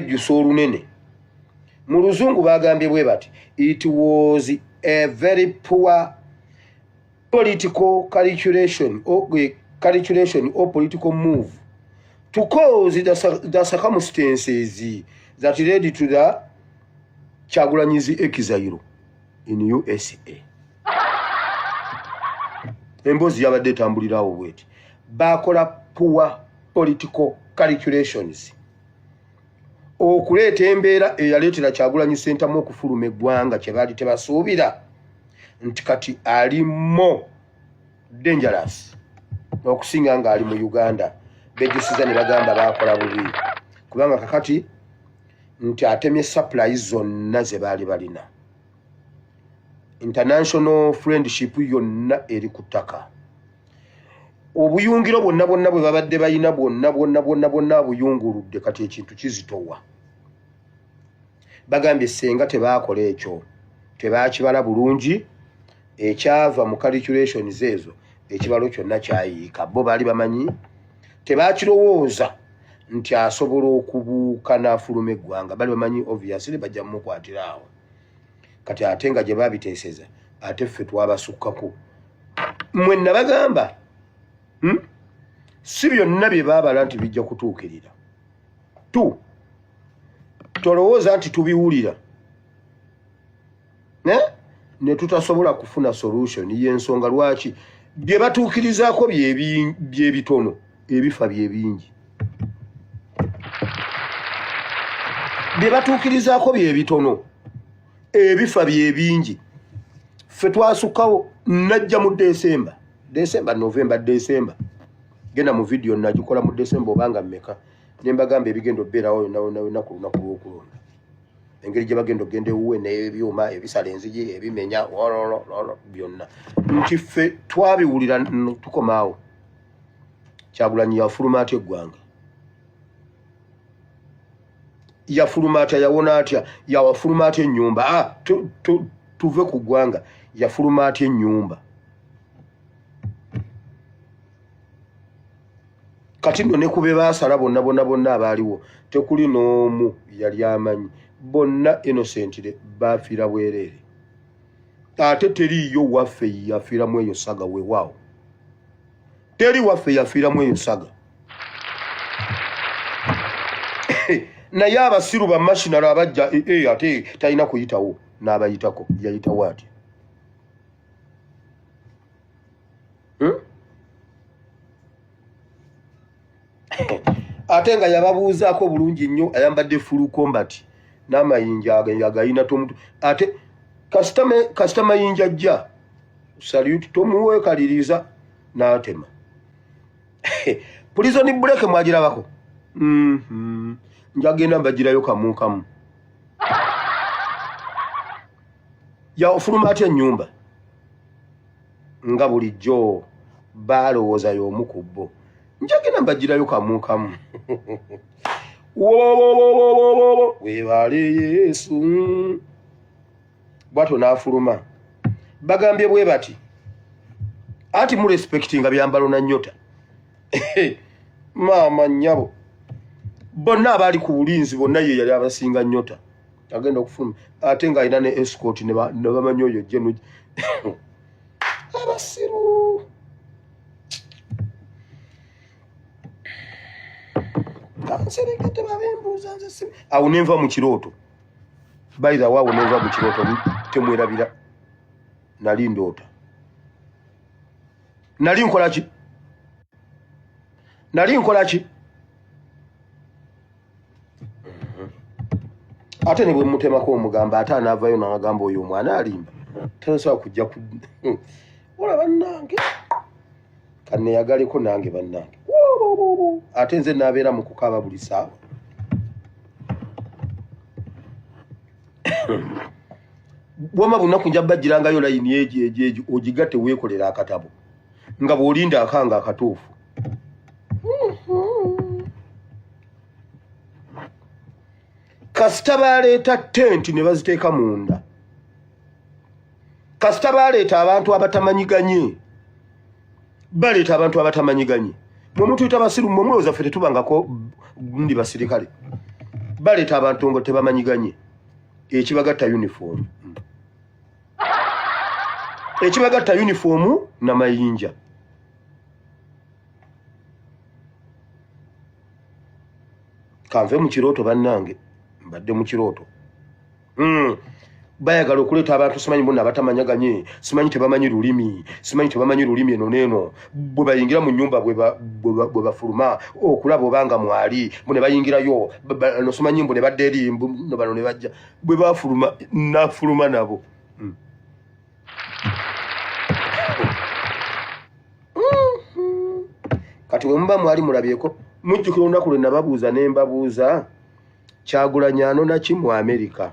Jusolunene. Mu Luzungu bagambye bwe bati, it was a very poor political calculation or political move to cause the circumstances that led to the Kyagulanyi's exile in USA. Embozi yabadde tambulirawo bweti. Bakola poor political calculations. Okuleeta embeera eyaleetera Kyagulanyi Ssentamu okufuluma eggwanga kye baali tebasuubira nti kati ali mo dangerous okusinga nga ali mu Uganda. Bejjusiza ne bagamba baakola bubi kubanga kakati nti atemye supplies zonna ze baali balina. International friendship yonna eri ku ttaka. Obuyungiro bonna bwe babadde bayina bonna buyunguludde kati ekintu kizitowa. Bagambye senga tebaakola ekyo tebaakibala bulungi ekyava mu calculations ezo ekibalo kyonna kyayiika. Bo baali bamanyi tebaakirowooza nti asobola okubuuka n'afuluma eggwanga. Baali bamanyi obviously bajja mumukwatira awo. Kati ate nga gye babiteeseza ate ffe twabasukkako. Mmwe nabagamba si byonna bye baabala nti bijja kutuukirira. Tolowooza nti tubiwulira ne tutasobola kufuna solution y'ensonga lwaki bye batuukirizaako bye bitono ebifa bye bingi. Bye batuukirizaako bye bitono ebifa bye bingi. Ffe twasukkawo najja mu November December. Genda mu video najikola mu December obanga mmeka nembagamba ebigendo beerawo yonna ku lunaku lw'okulonda. Engeri gye bagenda ogenda ewuwe n'ebyuma ebisala enzigi ebimenya byonna nti ffe twabiwulira tukomaawo. Kyagulanyi yafuluma atya eggwanga? Yafuluma atya? Yawona atya? Yawafuluma atya ennyumba? Tuve ku ggwanga. Yafuluma atya ennyumba? Kati nno ne kube baasala bonna abaaliwo tekuli n'omu yali amanyi. Bonna innocently baafiira bwereere. Ate teriiyo waffe yafiiramu eyo saga weewaawo. Teri waffe yafiiramu eyo saga. Naye abasiru bamashinaro abajja ate talina kuyitawo n'abayitako. Yayitawo atya? Ate nga yababuuzaako bulungi nnyo ayambadde full combat n'amayinja agayina tomutu. Ate kasita mayinja ajja salute tomuweekaliriza n'atema. Prison break mwagirabako? Njagenda mbagirayo kamu. Yafuluma atya ennyumba? Nga bulijjo baalowooza y'omu ku bo. Njagenda mbagirayo kamu. Weebale Yesu. Bwato n'afuluma. Bagambye bwe bati ati mu respectinga byambalo na nnyota. Maama nnyabo bonna abaali ku bulinzi bonna ye yali abasinga nnyota. Agenda okufuluma ate nga alina ne escort ne bamanyi oyo jeno abasiru. Kanserekete babembuuza nze si awo nenva mu kirooto. By the way, nenva mu kirooto temwerabira. Nali ndoota. Nali nkola ki? Ate ne bwe mutemako omugamba ate anaavayo n'agamba oyo omwana alimba. Tasobola kujja ku ola bannange. Kanne yagaleko nange bannange. Ate nze n'abeera mu kukaaba buli ssaawa. Bwama bunaku nja bajjirangayo layini eji ogigatte weekolera akatabo nga bw'olinda akanga akatuufu. Kasita baleeta tenti ne baziteeka munda. Kasita baleeta abantu abatamanyiganye. Baleeta abantu abatamanyiganye. Mwe mutuyita basiru mwe mwewoza ffe tetubangako gundi basirikale. baleeta abantu ngo tebamanyiganye ekibagatta uniform ekibagatta uniform namayinja kanve mu kirooto bannange mbadde mu kirooto bayagala okuleeta abantu simanyi bonna batamanyaganye simanyi tebamanyi lulimi eno neeno bwe bayingira mu nnyumba bwe bafuluma okulaba obanga mwali bwe ne bayingirayo no simanyi mbu ne badde eri no bano ne bajja bwe bafuluma nafuluma nabo kati we muba mwali mulabyeko mujjukira olunaku lwe nababuuza ne mbabuuza Kyagulanyi anona ki mu Amerika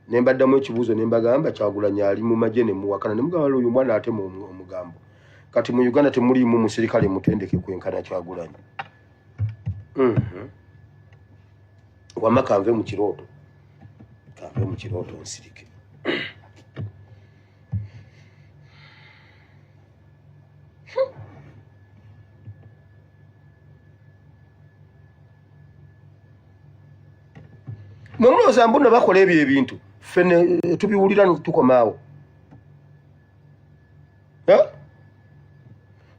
ne mbaddamu ekibuuzo ne mbagamba Kyagulanyi ali mu magye ne muwakana ne mugamba oyo mwana ate mu omugambo kati mu Uganda temuliimu musirikale mutendeke kwenkana Kyagulanyi wamma kanve mu kirooto nsirike nomulowooza mbu bakola ebyo ebintu fene tubiwulira tukomaawo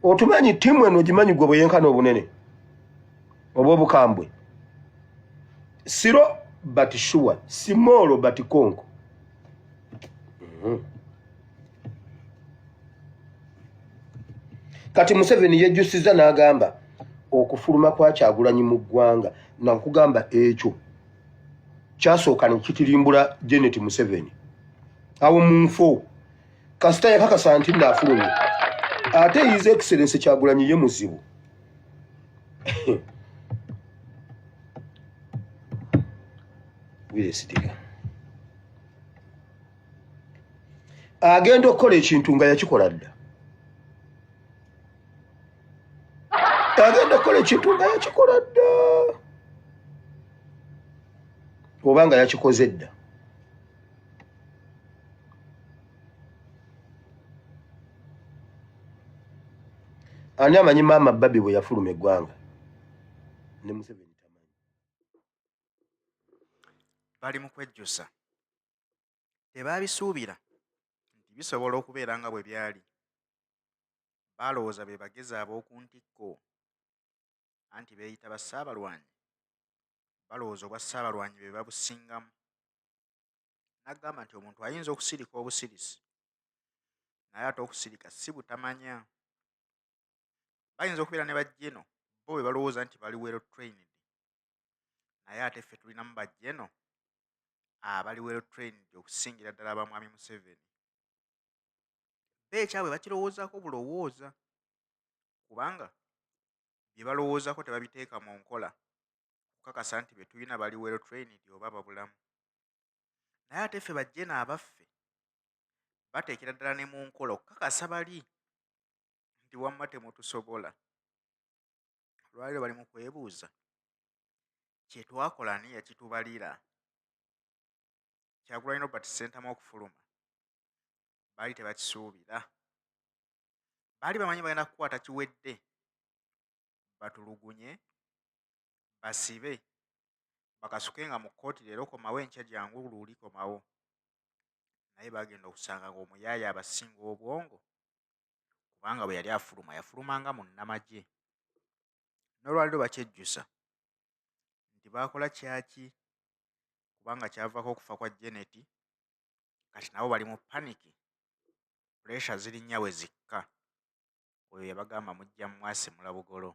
otumanyi ttiimu eno gimanyi gwe bweyenkana obunene oba obukambwe siro but sure simolo but konko kati Museveni yejjusiza n'agamba okufuluma kwa Kyagulanyi mu ggwanga nakugamba ekyo kyasooka ne kitirimbula Janet Museveni awo mu nfo kasita yakakasa nti naafulumye ate His Excellency Kyagulanyi ye muzibu agenda okukola ekintu nga yakikola dda oba nga yakikoze dda ani amanyi maama Babi bwe yafuluma eggwanga ne Museveni tamanyi bali mu kwejjusa tebaabisuubira nti bisobola okubeera nga bwe byali balowooza be bagezi ab'oku ntikko anti beeyita bassaabalwanyi balowooza obwa ssaabalwanyi be babusingamu n'agamba nti omuntu ayinza okusirika obusirisi naye ate okusirika si butamanya bayinza okubeera ne bajjeno bo bwe balowooza nti bali well trained naye ate ffe tulinamu bajjeno abali well trained okusingira ddala abamwami Museveni beekyabwe bakirowoozaako bulowooza kubanga bye balowoozaako tebabiteeka mu nkola kukakasa nti be tulina bali well trained oba babulamu naye ate ffe bajjeno abaffe bateekera ddala ne mu nkola okukakasa bali nti wamma temutusobola lwaliro bali mu kwebuuza kye twakola ani yakitubalira Kyagulanyi Robert Ssentamu okufuluma baali tebakisuubira baali bamanyi bagenda kukwata kiwedde batulugunye basibe bakasuke nga mu kkooti leero komawo enkya jangu luuli komawo naye bagenda okusanga ng'omuyaaya abasinga obwongo kubanga bwe yali afuluma yafulumanga mu nnamagye n'olwaliro bakyejjusa nti baakola kyaki kubanga kyavaako okufa kwa Janet kati nabo bali mu paniki puleesha zirinnya we zikka oyo yabagamba mujja mu mwasimula bugolo